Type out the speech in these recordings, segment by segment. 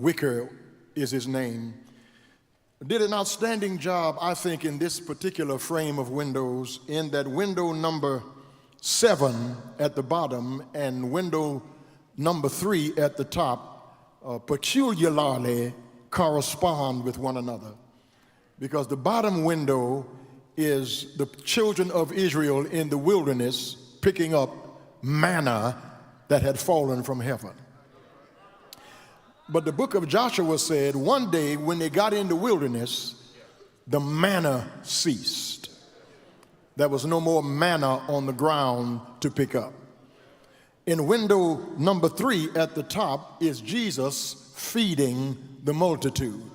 Wicker is his name, did an outstanding job, I think, in this particular frame of windows, in that window number 7 at the bottom and window number 3 at the top peculiarly correspond with one another. Because the bottom window is the children of Israel in the wilderness picking up manna that had fallen from heaven. But the book of Joshua said one day when they got in the wilderness, the manna ceased. There was no more manna on the ground to pick up. In window number 3 at the top is Jesus feeding the multitude.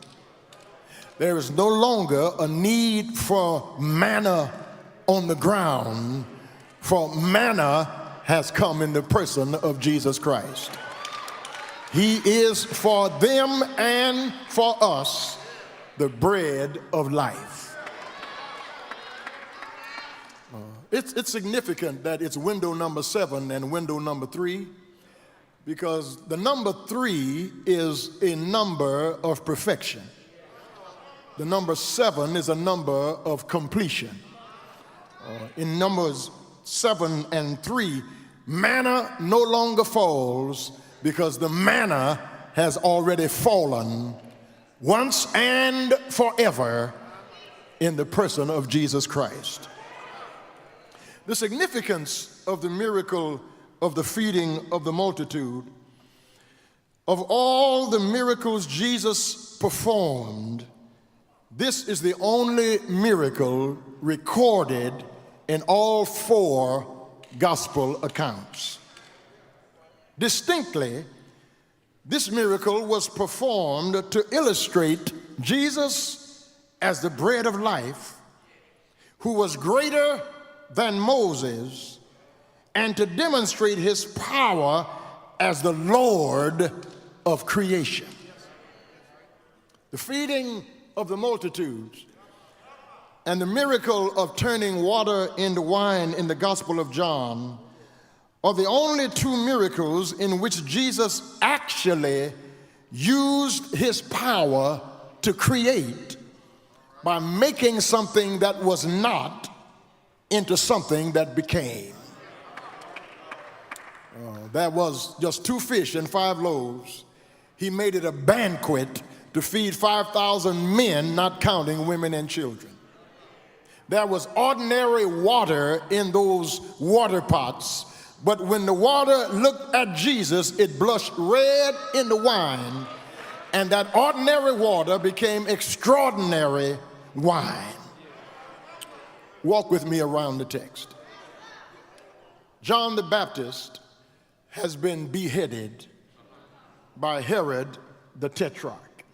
There is no longer a need for manna on the ground, for manna has come in the person of Jesus Christ. He is for them and for us the bread of life. It's significant that it's window number 7 and window number 3, because the number 3 is a number of perfection. The number 7 is a number of completion. In Numbers 7 and 3, manna no longer falls because the manna has already fallen once and forever in the person of Jesus Christ. The significance of the miracle of the feeding of the multitude, of all the miracles Jesus performed, this is the only miracle recorded in all 4 gospel accounts. Distinctly, this miracle was performed to illustrate Jesus as the bread of life, who was greater than Moses, and to demonstrate his power as the Lord of creation. The feeding of the multitudes and the miracle of turning water into wine in the Gospel of John are the only 2 miracles in which Jesus actually used his power to create by making something that was not into something that became. That was just 2 fish and 5 loaves. He made it a banquet to feed 5,000 men, not counting women and children. There was ordinary water in those water pots, but when the water looked at Jesus, it blushed red in the wine, and that ordinary water became extraordinary wine. Walk with me around the text. John the Baptist has been beheaded by Herod the Tetrarch.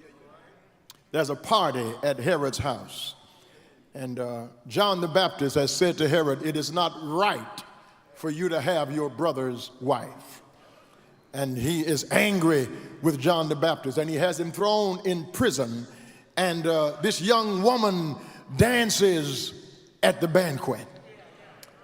There's a party at Herod's house, and John the Baptist has said to Herod, "It is not right for you to have your brother's wife." And he is angry with John the Baptist, and he has him thrown in prison. And this young woman dances at the banquet.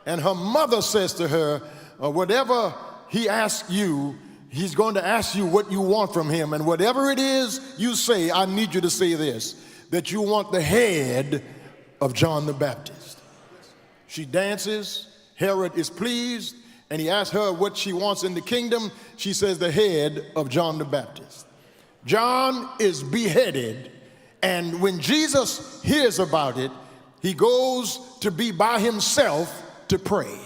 And her mother says to her, whatever he asks you, he's going to ask you what you want from him. And whatever it is you say, I need you to say this, that you want the head of John the Baptist. She dances. Herod is pleased, and he asks her what she wants in the kingdom. She says the head of John the Baptist. John is beheaded, and when Jesus hears about it, he goes to be by himself to pray.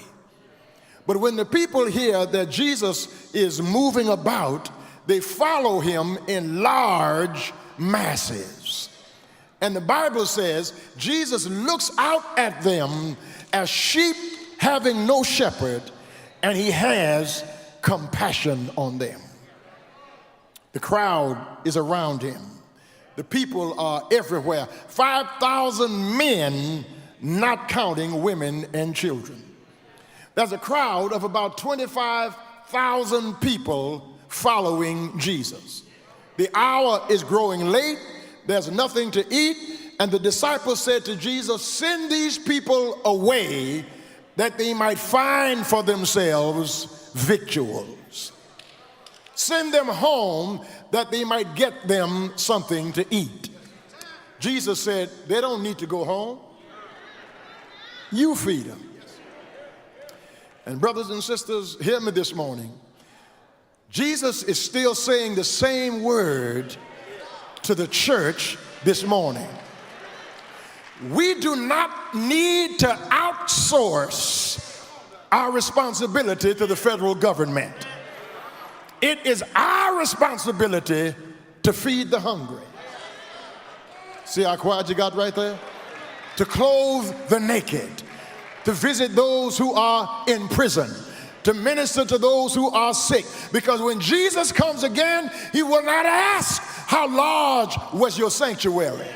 But when the people hear that Jesus is moving about, they follow him in large masses. And the Bible says Jesus looks out at them as sheep having no shepherd, and he has compassion on them. The crowd is around him. The people are everywhere. 5,000 men, not counting women and children. There's a crowd of about 25,000 people following Jesus. The hour is growing late. There's nothing to eat. And the disciples said to Jesus, "Send these people away that they might find for themselves victuals." Send them home that they might get them something to eat. Jesus said, they don't need to go home. You feed them. And brothers and sisters, hear me this morning. Jesus is still saying the same word to the church this morning. We do not need to outsource our responsibility to the federal government. It is our responsibility to feed the hungry. See how quiet you got right there? To clothe the naked, to visit those who are in prison, to minister to those who are sick. Because when Jesus comes again, he will not ask, how large was your sanctuary?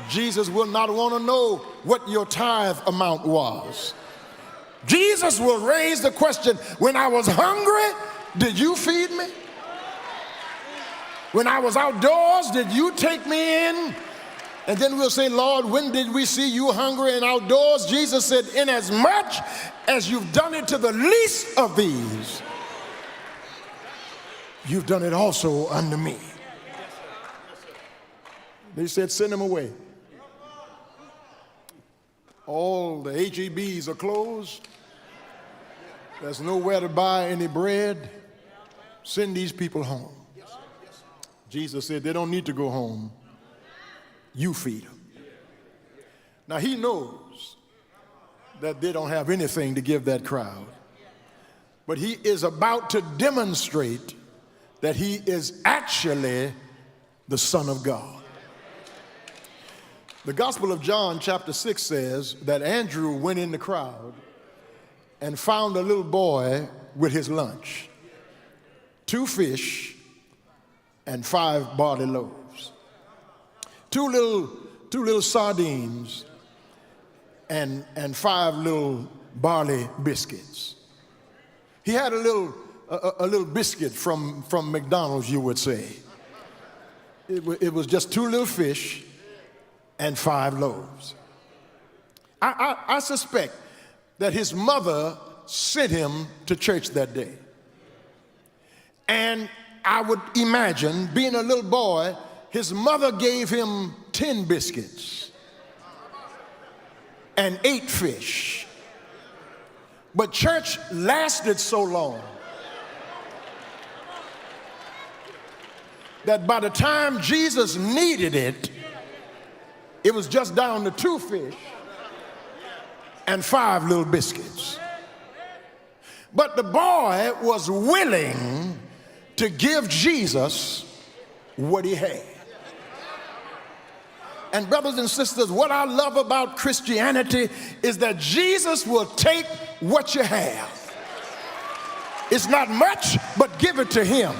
Jesus will not want to know what your tithe amount was. Jesus will raise the question, when I was hungry, did you feed me? When I was outdoors, did you take me in? And then we'll say, Lord, when did we see you hungry and outdoors? Jesus said, inasmuch as you've done it to the least of these, you've done it also unto me. They said, send them away. All the HEBs are closed. There's nowhere to buy any bread. Send these people home. Jesus said, they don't need to go home. You feed them. Now he knows that they don't have anything to give that crowd, but he is about to demonstrate that he is actually the Son of God. The Gospel of John chapter 6 says that Andrew went in the crowd and found a little boy with his lunch, 2 fish and 5 barley loaves, two little sardines and 5 little barley biscuits. He had a little biscuit from McDonald's, you would say. It was just 2 little fish and 5 loaves. I suspect that his mother sent him to church that day. And I would imagine, being a little boy, his mother gave him 10 biscuits and 8 fish. But church lasted so long that by the time Jesus needed it, it was just down to 2 fish and 5 little biscuits. But the boy was willing to give Jesus what he had. And brothers and sisters, what I love about Christianity is that Jesus will take what you have. It's not much, but give it to him.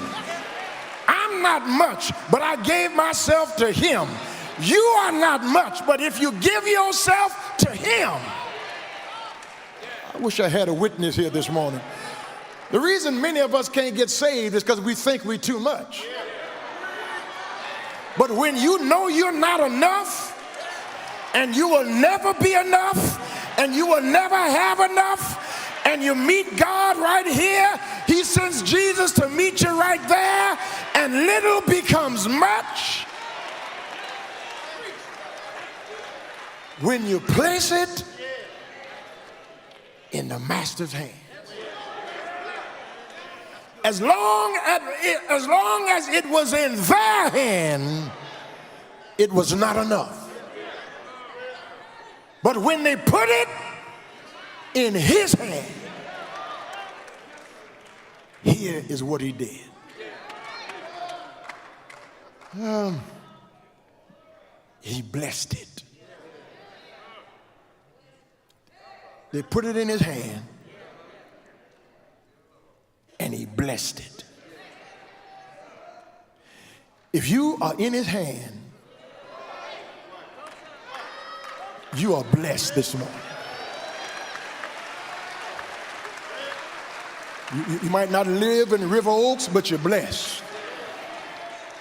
I'm not much, but I gave myself to him. You are not much, but if you give yourself to him. I wish I had a witness here this morning. The reason many of us can't get saved is because we think we're too much. But when you know you're not enough, and you will never be enough, and you will never have enough, and you meet God right here, he sends Jesus to meet you right there, and little becomes much when you place it in the master's hand. As long as it was in their hand, it was not enough. But when they put it in his hand, here is what he did. He blessed it. They put it in his hand, and he blessed it. If you are in his hand, you are blessed this morning. You might not live in River Oaks, but you're blessed.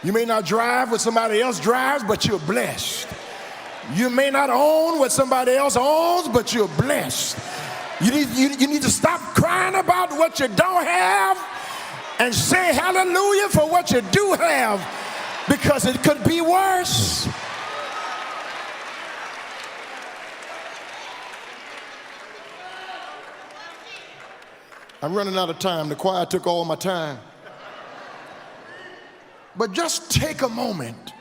You may not drive what somebody else drives, but you're blessed. You may not own what somebody else owns, but you're blessed. You need to stop crying about what you don't have and say hallelujah for what you do have, because it could be worse. I'm running out of time. The choir took all my time. But just take a moment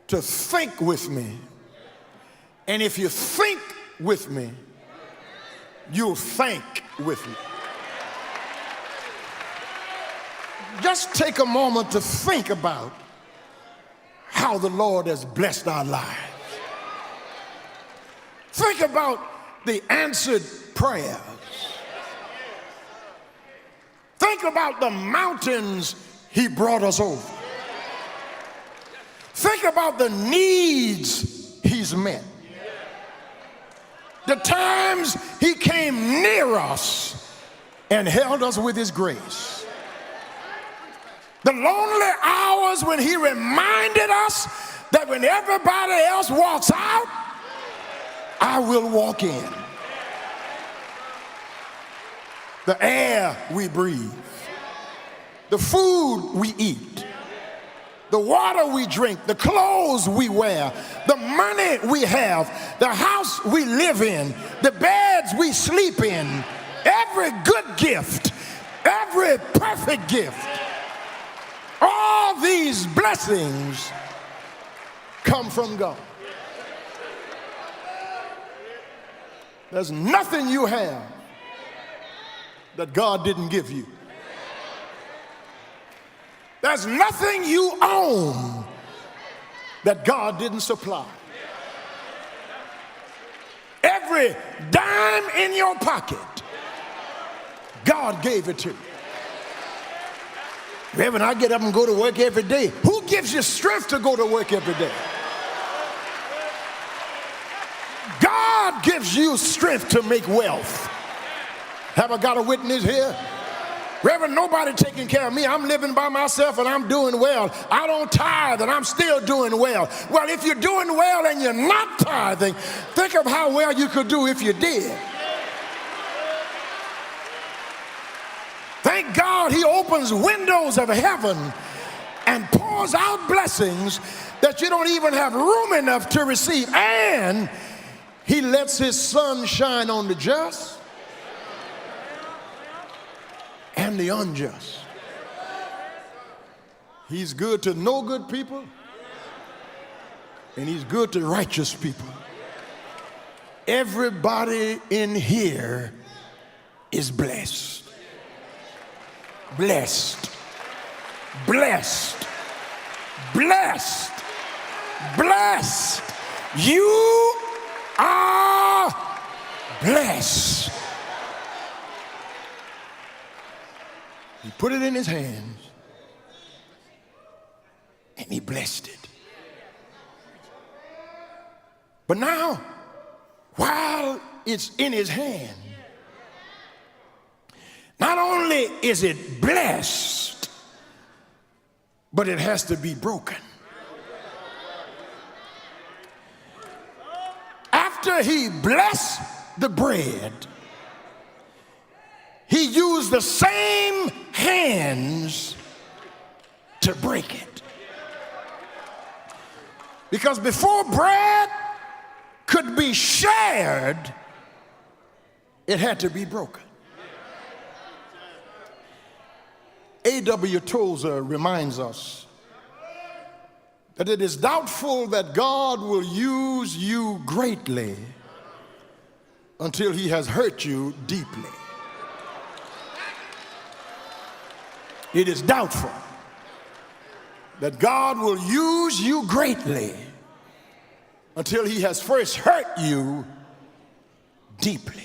to think with me. And if you think with me, you'll thank with me. Just take a moment to think about how the Lord has blessed our lives. Think about the answered prayers. Think about the mountains he brought us over. Think about the needs he's met. The times he came near us and held us with his grace. The lonely hours when he reminded us that when everybody else walks out, I will walk in. The air we breathe, the food we eat, the water we drink, the clothes we wear, the money we have, the house we live in, the beds we sleep in, every good gift, every perfect gift, all these blessings come from God. There's nothing you have that God didn't give you. There's nothing you own that God didn't supply. Every dime in your pocket, God gave it to you. Reverend, I get up and go to work every day. Who gives you strength to go to work every day? God gives you strength to make wealth. Have I got a witness here? Reverend, nobody taking care of me. I'm living by myself and I'm doing well. I don't tithe and I'm still doing well. Well, if you're doing well and you're not tithing, think of how well you could do if you did. Thank God he opens windows of heaven and pours out blessings that you don't even have room enough to receive. And he lets his sun shine on the just and the unjust. He's good to no good people, and he's good to righteous people. Everybody in here is blessed. Blessed. Blessed. Blessed. Blessed. You are blessed. He put it in his hands and he blessed it. But now, while it's in his hand, not only is it blessed, but it has to be broken. After he blessed the bread, he used the same hands to break it. Because before bread could be shared, it had to be broken. A.W. Tozer reminds us that it is doubtful that God will use you greatly until he has hurt you deeply. It is doubtful that God will use you greatly until he has first hurt you deeply.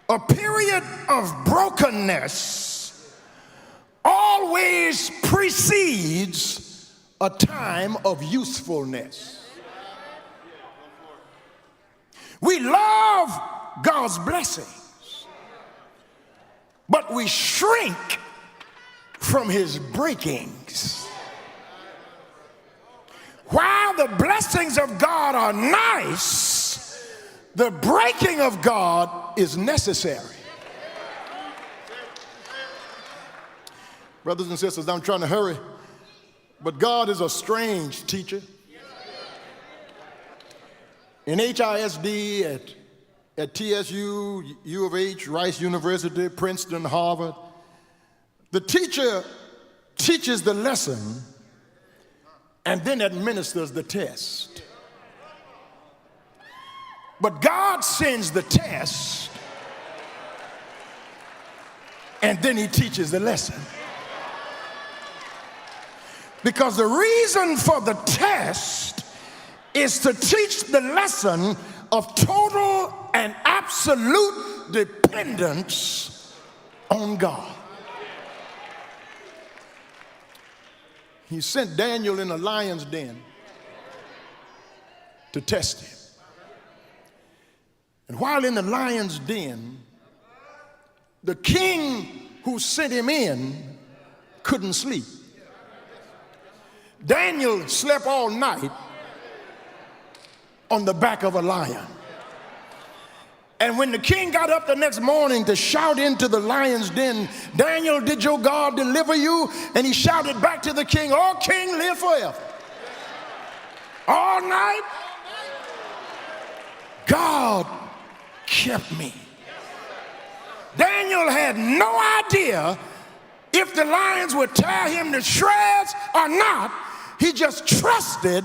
A period of brokenness always precedes a time of usefulness. We love God's blessings, but we shrink from his breakings. While the blessings of God are nice, the breaking of God is necessary. Brothers and sisters, I'm trying to hurry, but God is a strange teacher. In HISD, at TSU, U of H, Rice University, Princeton, Harvard, the teacher teaches the lesson and then administers the test. But God sends the test and then he teaches the lesson. Because the reason for the test is to teach the lesson of total and absolute dependence on God. He sent Daniel in a lion's den to test him. And while in the lion's den, the king who sent him in couldn't sleep. Daniel slept all night on the back of a lion. And when the king got up the next morning to shout into the lion's den, Daniel, did your God deliver you? And he shouted back to the king, oh, king, live forever. All night, God kept me. Daniel had no idea if the lions would tear him to shreds or not. He just trusted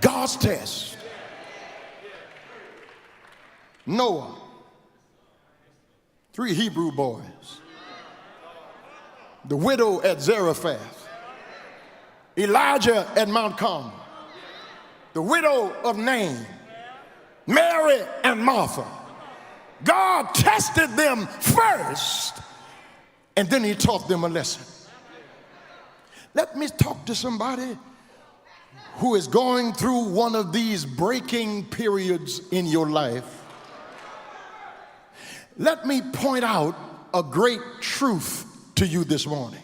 God's test. Noah, 3 Hebrew boys, the widow at Zarephath, Elijah at Mount Carmel, the widow of Nain, Mary and Martha. God tested them first, and then he taught them a lesson. Let me talk to somebody who is going through one of these breaking periods in your life. Let me point out a great truth to you this morning.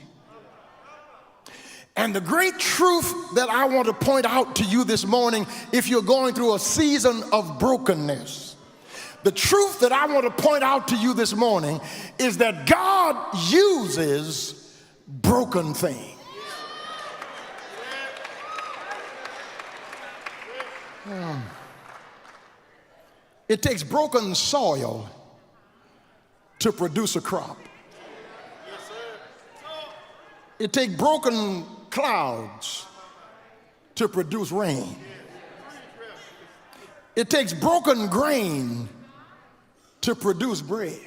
And the great truth that I want to point out to you this morning, if you're going through a season of brokenness, the truth that I want to point out to you this morning is that God uses broken things. It takes broken soil to produce a crop. It takes broken clouds to produce rain. It takes broken grain to produce bread.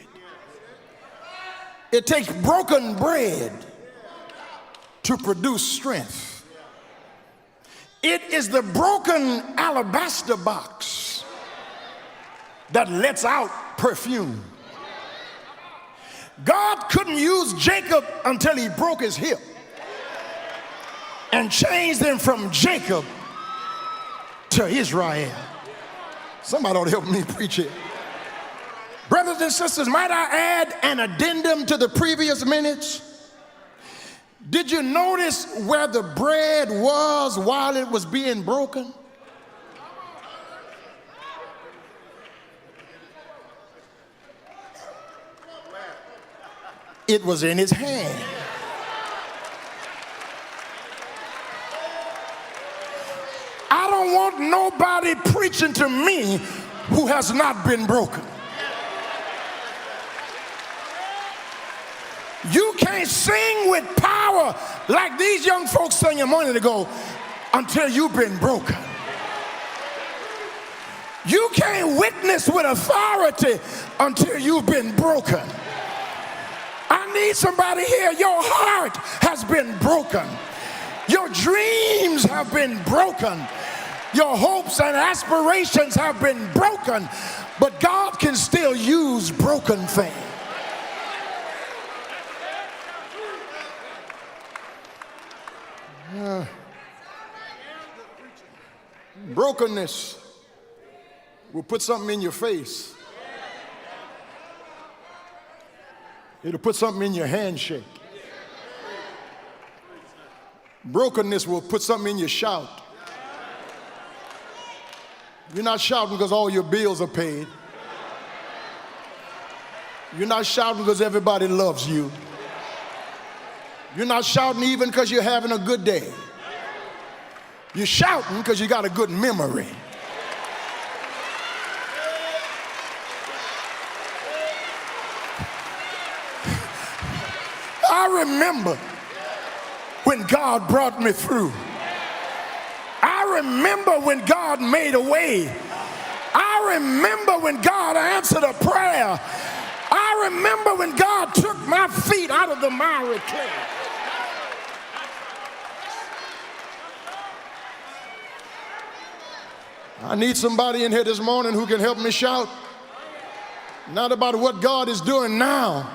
It takes broken bread to produce strength. It is the broken alabaster box that lets out perfume. God couldn't use Jacob until he broke his hip and changed him from Jacob to Israel. Somebody ought to help me preach it. Brothers and sisters, might I add an addendum to the previous minutes? Did you notice where the bread was while it was being broken? It was in his hand. I don't want nobody preaching to me who has not been broken. You can't sing with power like these young folks sang a moment ago until you've been broken. You can't witness with authority until you've been broken. I need somebody here. Your heart has been broken. Your dreams have been broken. Your hopes and aspirations have been broken. But God can still use broken things. Brokenness will put something in your face. It'll put something in your handshake. Brokenness will put something in your shout. You're not shouting because all your bills are paid. You're not shouting because everybody loves you. You're not shouting even because you're having a good day. You're shouting because you got a good memory. I remember when God brought me through. I remember when God made a way. I remember when God answered a prayer. I remember when God took my feet out of the miry clay. I need somebody in here this morning who can help me shout. Not about what God is doing now,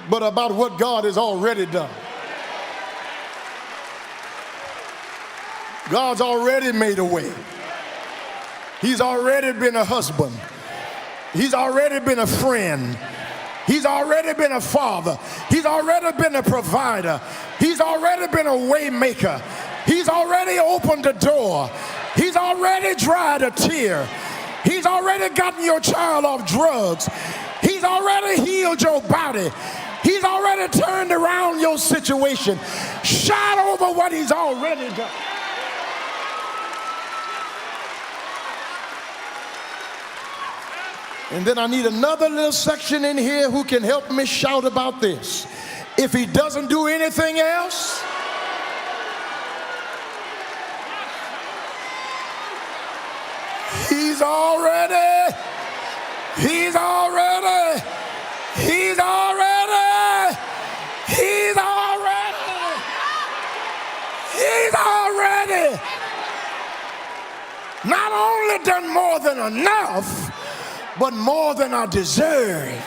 but about what God has already done. God's already made a way. He's already been a husband. He's already been a friend. He's already been a father. He's already been a provider. He's already been a way maker. He's already opened the door. He's already dried a tear. He's already gotten your child off drugs. He's already healed your body. He's already turned around your situation. Shout over what he's already done. And then I need another little section in here who can help me shout about this. If he doesn't do anything else, he's already, he's already, he's already, he's already, he's already not only done more than enough, but more than I deserve.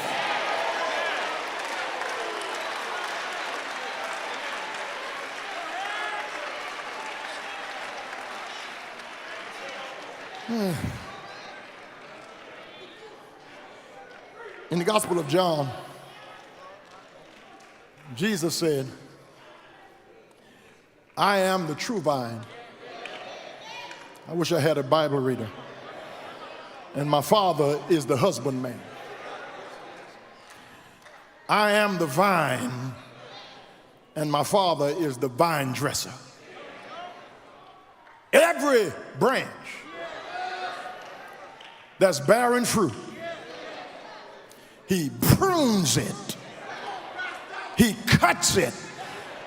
In the Gospel of John, Jesus said, I am the true vine. I wish I had a Bible reader. And my Father is the husbandman. I am the vine, and my Father is the vine dresser. Every branch that's bearing fruit, he prunes it, he cuts it,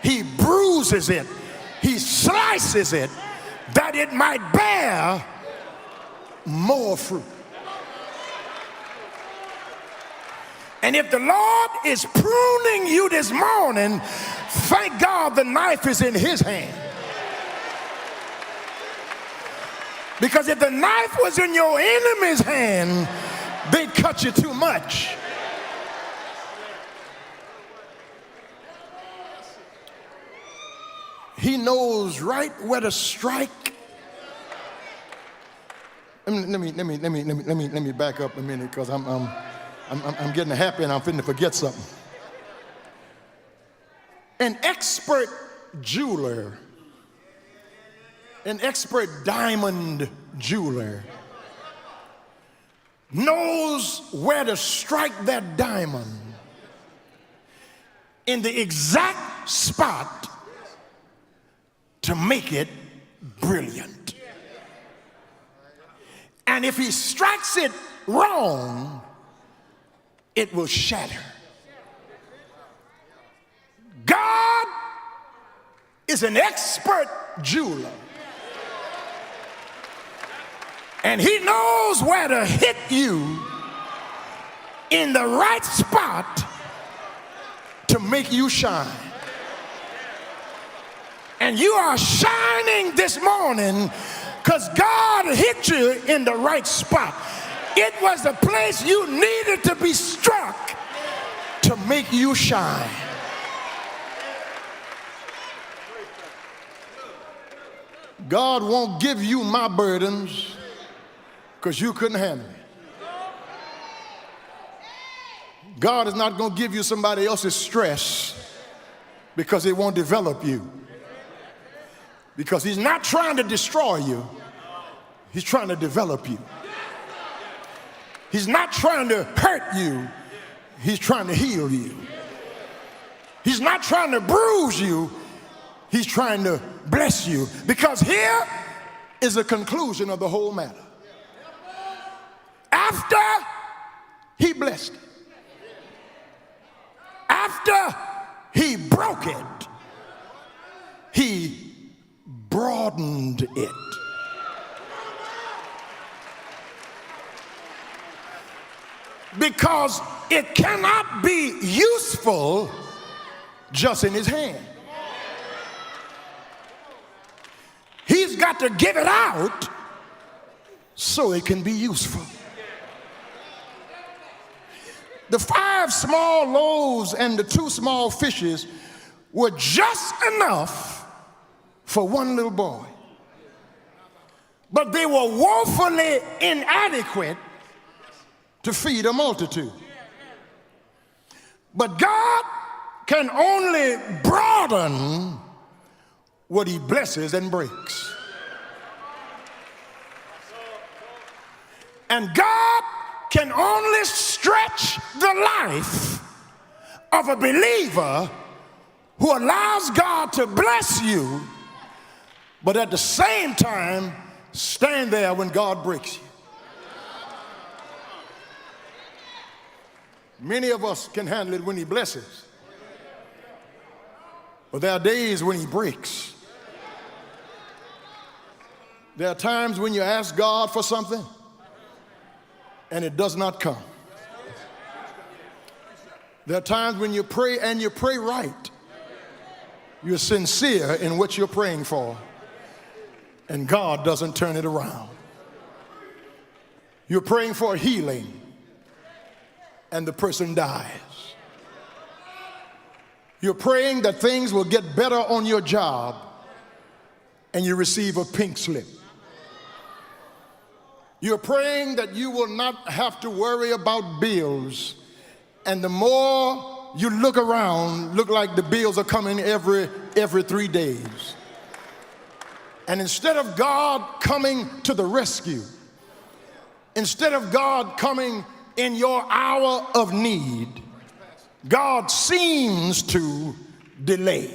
he bruises it, he slices it, that it might bear more fruit. And if the Lord is pruning you this morning, thank God the knife is in his hand. Because if the knife was in your enemy's hand, they'd cut you too much. He knows right where to strike. Let me back up a minute, because I'm getting happy and I'm finna forget something. An expert jeweler, an expert diamond jeweler knows where to strike that diamond in the exact spot to make it brilliant. And if he strikes it wrong, it will shatter. God is an expert jeweler. And he knows where to hit you in the right spot to make you shine. And you are shining this morning because God hit you in the right spot. It was the place you needed to be struck to make you shine. God won't give you my burdens because you couldn't handle it. God is not going to give you somebody else's stress because it won't develop you. Because he's not trying to destroy you. He's trying to develop you. He's not trying to hurt you. He's trying to heal you. He's not trying to bruise you. He's trying to bless you. Because here is the conclusion of the whole matter. After he blessed it, after he broke it, he broadened it. Because it cannot be useful just in his hand. He's got to give it out so it can be useful. The 5 small loaves and the 2 small fishes were just enough for one little boy. But they were woefully inadequate to feed a multitude. But God can only broaden what he blesses and breaks. And God can only stretch the life of a believer who allows God to bless you, but at the same time stand there when God breaks you. Many of us can handle it when he blesses, but there are days when he breaks. There are times when you ask God for something and it does not come. There are times when you pray and you pray right. You're sincere in what you're praying for, and God doesn't turn it around. You're praying for healing and the person dies. You're praying that things will get better on your job and you receive a pink slip. You're praying that you will not have to worry about bills, and the more you look around, look like the bills are coming every 3 days. And instead of God coming to the rescue, instead of God coming in your hour of need, God seems to delay.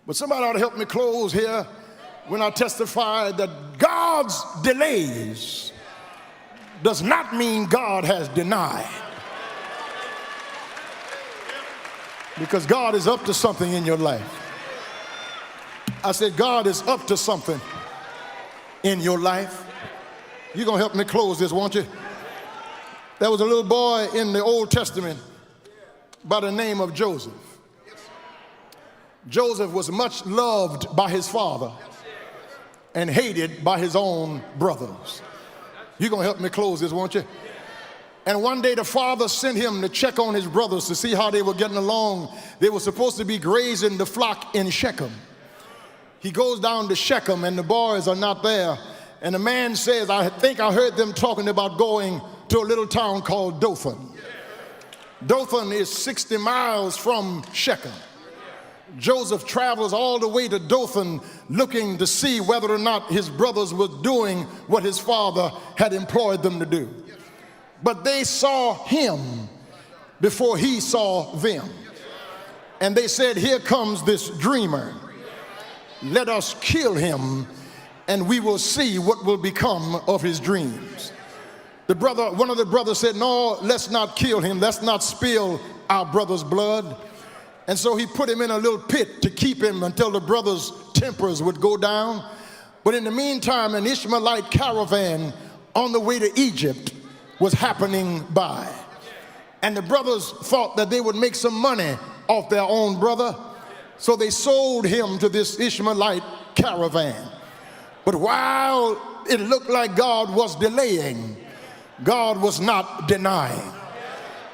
But somebody ought to help me close here when I testify that God's delays does not mean God has denied. Because God is up to something in your life. I said God is up to something in your life. You're going to help me close this, won't you? There was a little boy in the Old Testament by the name of Joseph. Joseph was much loved by his father and hated by his own brothers. You're going to help me close this, won't you? And one day the father sent him to check on his brothers to see how they were getting along. They were supposed to be grazing the flock in Shechem. He goes down to Shechem and the boys are not there. And the man says, I think I heard them talking about going to a little town called Dothan. Dothan is 60 miles from Shechem. Joseph travels all the way to Dothan looking to see whether or not his brothers were doing what his father had employed them to do. But they saw him before he saw them. And they said, here comes this dreamer. Let us kill him and we will see what will become of his dreams. One of the brothers said, no, let's not kill him. Let's not spill our brother's blood. And so he put him in a little pit to keep him until the brothers' tempers would go down. But in the meantime, an Ishmaelite caravan on the way to Egypt was happening by. And the brothers thought that they would make some money off their own brother. So they sold him to this Ishmaelite caravan. But while it looked like God was delaying, God was not denying.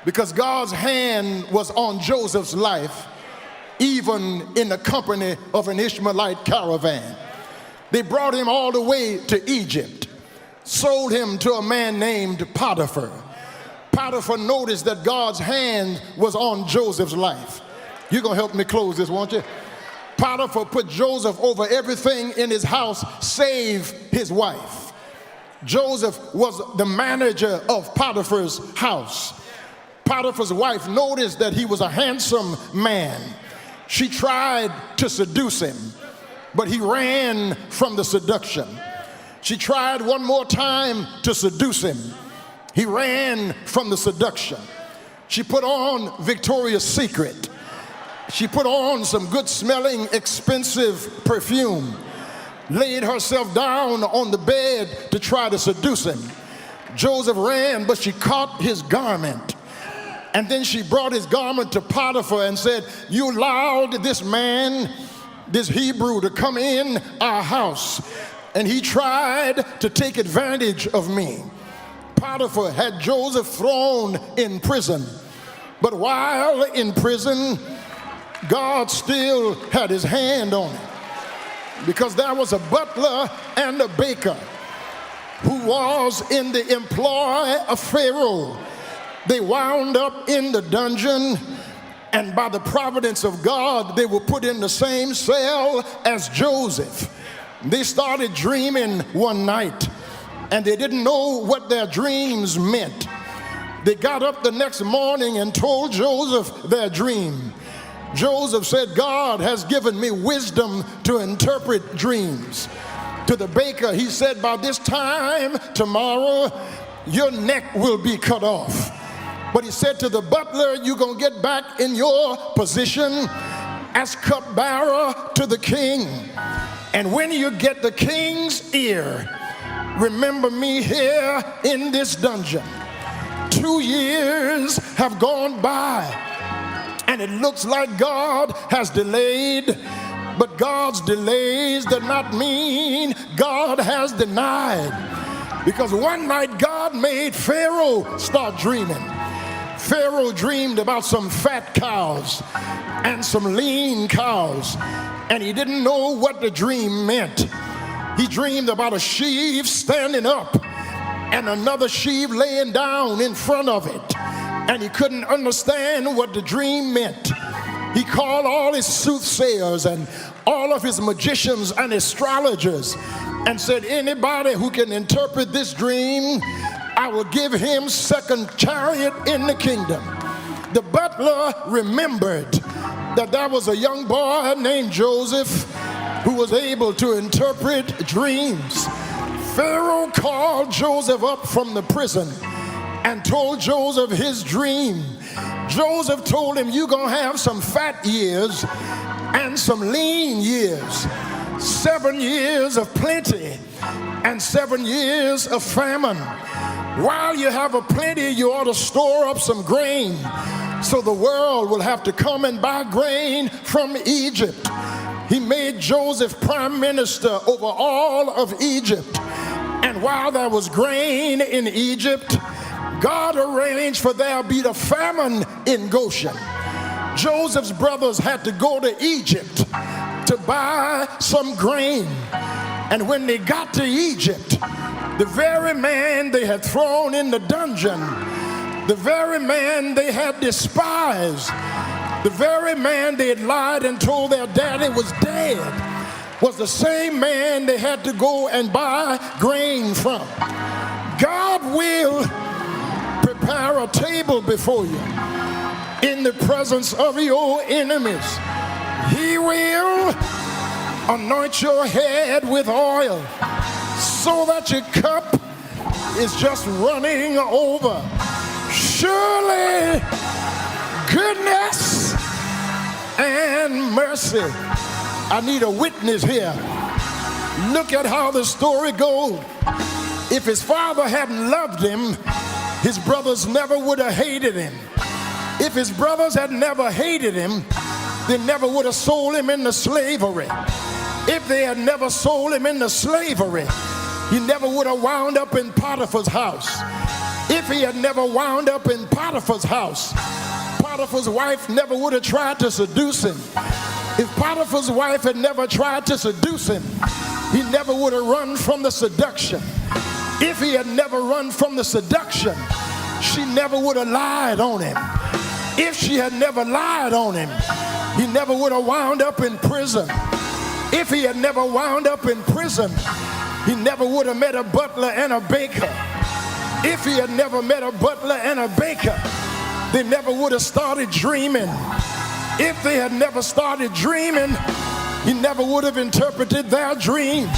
Because God's hand was on Joseph's life, even in the company of an Ishmaelite caravan. They brought him all the way to Egypt, sold him to a man named Potiphar. Potiphar noticed that God's hand was on Joseph's life. You're going to help me close this, won't you? Potiphar put Joseph over everything in his house save his wife. Joseph was the manager of Potiphar's house. Potiphar's wife noticed that he was a handsome man. She tried to seduce him, but he ran from the seduction. She tried one more time to seduce him. He ran from the seduction. She put on Victoria's Secret. She put on some good smelling, expensive perfume, laid herself down on the bed to try to seduce him. Joseph ran, but she caught his garment. And then she brought his garment to Potiphar and said, "You allowed this man, this Hebrew, to come in our house, and he tried to take advantage of me." Potiphar had Joseph thrown in prison. But while in prison, God still had his hand on it, because there was a butler and a baker who was in the employ of Pharaoh. They wound up in the dungeon, and by the providence of God, they were put in the same cell as Joseph. They started dreaming one night, and they didn't know what their dreams meant. They got up the next morning and told Joseph their dream. Joseph said, "God has given me wisdom to interpret dreams." To the baker, he said, "By this time tomorrow, your neck will be cut off." But he said to the butler, "You're going to get back in your position as cupbearer to the king. And when you get the king's ear, remember me here in this dungeon." 2 years have gone by, and it looks like God has delayed, but God's delays do not mean God has denied. Because one night God made Pharaoh start dreaming. Pharaoh dreamed about some fat cows and some lean cows, and he didn't know what the dream meant. He dreamed about a sheaf standing up and another sheaf laying down in front of it, and he couldn't understand what the dream meant. He called all his soothsayers and all of his magicians and astrologers and said, "Anybody who can interpret this dream, I will give him second chariot in the kingdom." The butler remembered that there was a young boy named Joseph who was able to interpret dreams. Pharaoh called Joseph up from the prison and told Joseph his dream. Joseph told him, "You're going to have some fat years and some lean years, 7 years of plenty and 7 years of famine. While you have a plenty, you ought to store up some grain, so the world will have to come and buy grain from Egypt." He made Joseph prime minister over all of Egypt. And while there was grain in Egypt, God arranged for there be a famine in Goshen. Joseph's brothers had to go to Egypt to buy some grain. And when they got to Egypt, the very man they had thrown in the dungeon, the very man they had despised, the very man they had lied and told their daddy was dead, was the same man they had to go and buy grain from. God will prepare a table before you in the presence of your enemies. He will anoint your head with oil so that your cup is just running over. Surely goodness and mercy. I need a witness here. Look at how the story goes. If his father hadn't loved him, his brothers never would have hated him. If his brothers had never hated him, they never would have sold him into slavery. If they had never sold him into slavery, he never would have wound up in Potiphar's house. If he had never wound up in Potiphar's house, Potiphar's wife never would have tried to seduce him. If Potiphar's wife had never tried to seduce him, he never would have run from the seduction. If he had never run from the seduction, she never would have lied on him. If she had never lied on him, he never would have wound up in prison. If he had never wound up in prison, he never would have met a butler and a baker. If he had never met a butler and a baker, they never would have started dreaming. If they had never started dreaming, he never would have interpreted their dreams.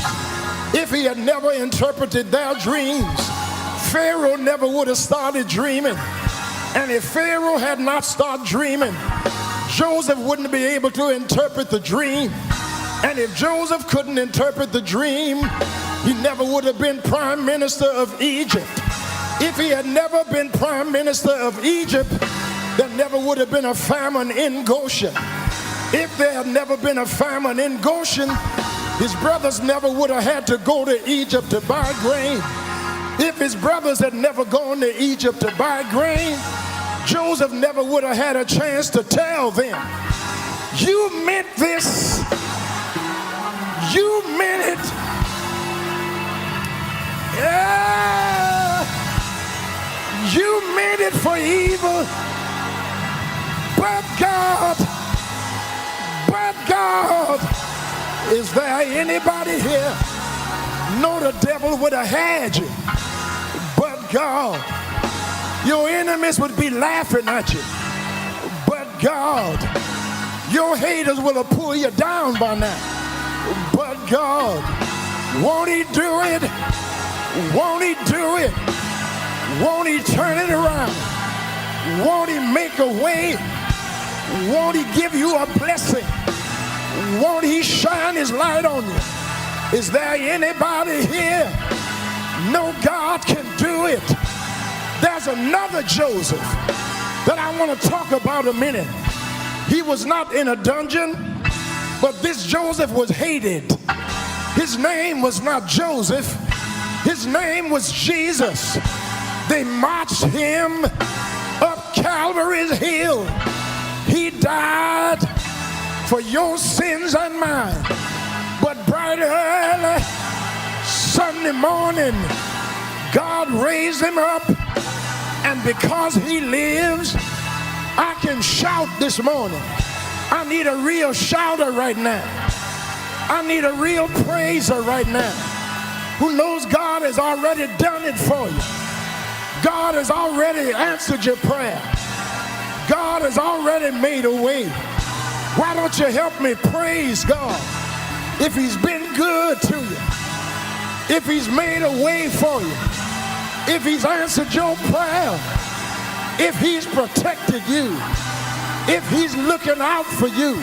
If he had never interpreted their dreams, Pharaoh never would have started dreaming. And if Pharaoh had not started dreaming, Joseph wouldn't be able to interpret the dream. And if Joseph couldn't interpret the dream, he never would have been prime minister of Egypt. If he had never been prime minister of Egypt, there never would have been a famine in Goshen. If there had never been a famine in Goshen, his brothers never would have had to go to Egypt to buy grain. If his brothers had never gone to Egypt to buy grain, Joseph never would have had a chance to tell them, you meant this, you meant it. Yeah. You meant it for evil, but God, is there anybody here? No, the devil would have had you, but God. Your enemies would be laughing at you, but God. Your haters will have pulled you down by now, but God. Won't he do it? Won't he do it? Won't he turn it around? Won't he make a way? Won't he give you a blessing? Won't he shine his light on you? Is there anybody here? No, God can do it. There's another Joseph that I want to talk about a minute. He was not in a dungeon, but this Joseph was hated. His name was not Joseph. His name was Jesus. They marched him up Calvary's hill. He died for your sins and mine. But bright early Sunday morning, God raised him up. And because he lives, I can shout this morning. I need a real shouter right now. I need a real praiser right now who knows God has already done it for you. God has already answered your prayer. God has already made a way. Why don't you help me praise God? If he's been good to you, if he's made a way for you, if he's answered your prayer, if he's protected you, if he's looking out for you,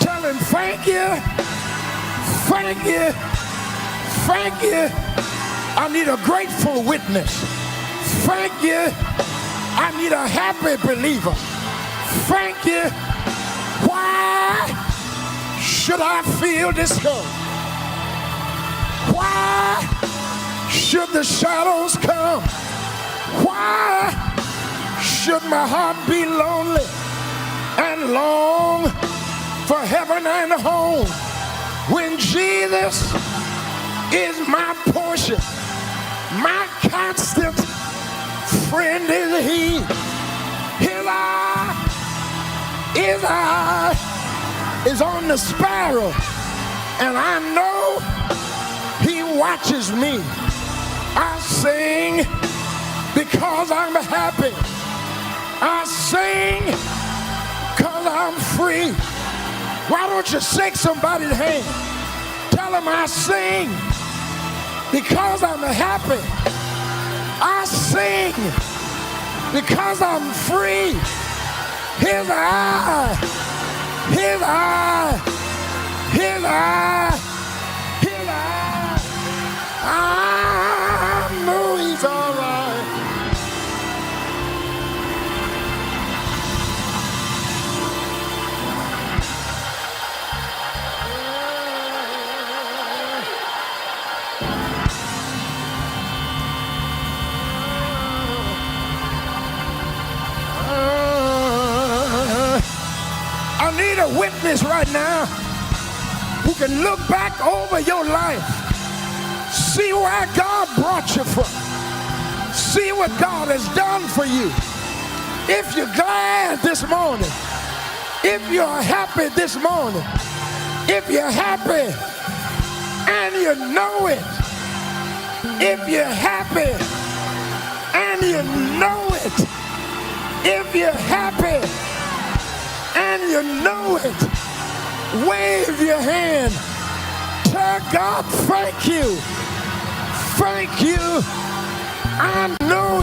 tell him thank you, thank you, thank you. I need a grateful witness. Thank you. I need a happy believer. Thank you. Why should I feel discouraged? Why should the shadows come? Why should my heart be lonely and long for heaven and home when Jesus is my portion, my constant friend is he. His eye is on the sparrow, and I know he watches me. I sing because I'm happy. I sing because I'm free. Why don't you shake somebody's hand? Tell them I sing because I'm happy. I sing because I'm free. His eye, his eye, his eye, his eye. I know he's all right. I need a witness right now who can look back over your life, see where God brought you from, see what God has done for you. If you're glad this morning, if you're happy this morning, if you're happy and you know it, if you're happy and you know it, If you're happy and you know it, wave your hand. Tell God, thank you. Thank you. I know